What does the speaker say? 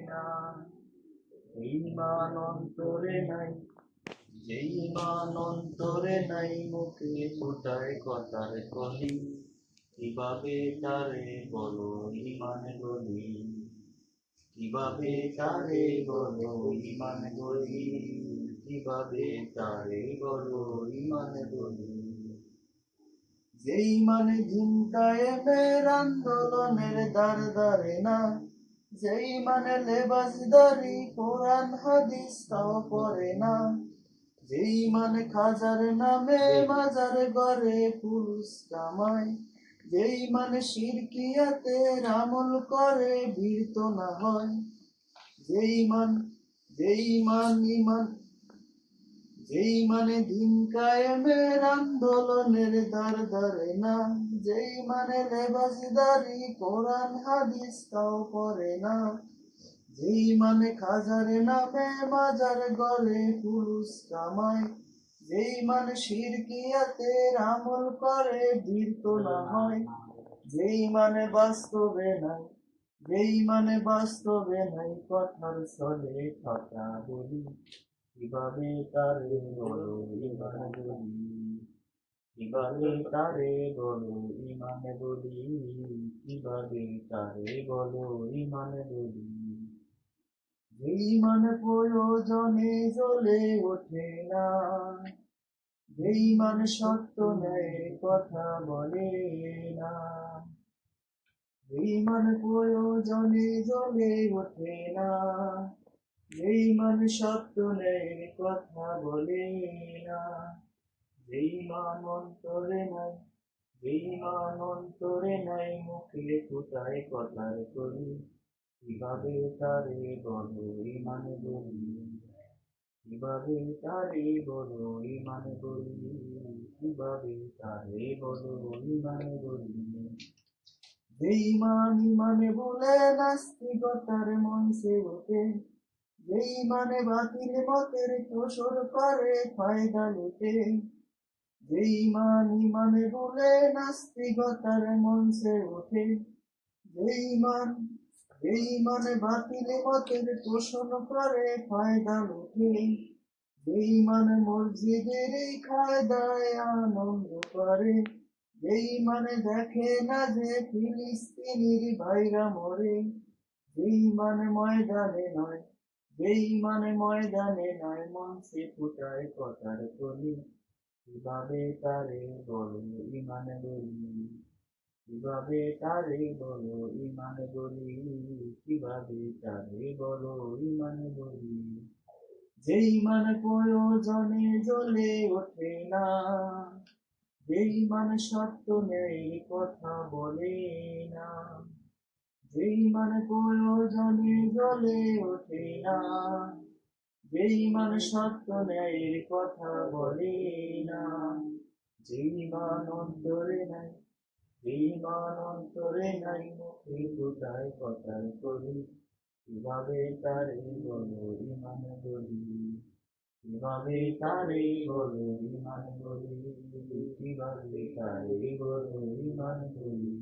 না। এই মান অন্তরে নাই, যেই মান অন্তরে নাই, মুখে ফোটায় কথার কলি, কিভাবে তারে বলো ইমান বলি, কিভাবে তারে বলো ইমান বলি, কিভাবে তারে বলো ইমান বলি। যেই মানে দিন কায়েমের আন্দোলনের দ্বার দ্বারে না, যেই মানে লেবাসদারি কোরআন হাদিস তাও পড়ে না, যেই মানে খাজার নামে মাজার গড়ে পুরুষ কামায়, যেই মানে শিরকিয়াতের আমল করে বীরত না হয়, যেই মান ইমান, যেই মানে দিন কায়েমের আন্দোলনের দ্বার দ্বারে না, যেই মানে লেবাসদারি কোরআন হাদিস তাও পড়ে না, যেই মানে খাজার নামে মাজার গলে পুরুষ কামায়, যেই মানে শিরকিয়াতের আমল করে বীরত না হয়, যেই মানে বাস্তবে নাই, যেই মানে বাস্তবে নাই, কথার ছলে কথা বলি, কিভাবে তারে বলো ইমান বলি, কিভাবে তারে বলো ইমান বলি, কিভাবে তারে বলো ইমান বলি। যেই মানে প্রয়োজনে জ্বলে ওঠে না, যেই মানে সত্য ন্যায় কথা বলে না, যেই মানে প্রয়োজনে জ্বলে ওঠে না, যেই মানে সত্য ন্যায় কথা বলে না, যেই মান অন্তরে নাই, যেই মান অন্তরে নাই, মুখে ফুটায় কথার কলি, কিভাবে তারে বলো ইমান বলি, কিভাবে তারে বলো ইমান বলি, কিভাবে তারে বলো ইমান বলি। যেই ইমানে বলে নাস্তিকতার মঞ্চে ওঠে, যেই মানে বাতিল মতের তোষর করে ফায়দা লুটে, যেই ইমানে বলে নাস্তিকতার মঞ্চে ওঠে, যেই মানে বাতিল মতের পোষণ করে ফায়দা লুটে, যেই মানে মসজিদের এই কায়দায় আনন্দ করে, যেই মানে দেখে না যে ফিলিস্তিনির ভাইরা মরে, যেই মানে ময়দানে নয়, যেই মানে ময়দানে নয়, মঞ্চে ফুটায় কথার কলি, কিভাবে তারে বলো ইমান বলি, কিভাবে তারে বলো ইমান বলি, কিভাবে তারে বলো ইমান বলি। যেই মানে প্রয়োজনে জ্বলে ওঠে না, যেই মানে সত্য নেই কথা বলে না, যেই মানে প্রয়োজনে জ্বলে ওঠে না, যেই মানে সত্য নেই কথা বলে না, যেই মান অন্তরে নাই, যেই মান অন্তরে নাই, মুখে ফুটায় কথার কলি, কিভাবে তারে বলো ইমান বলি, কিভাবে তারে বলো ইমান বলি, কিভাবে তারে বলো ইমান বলি।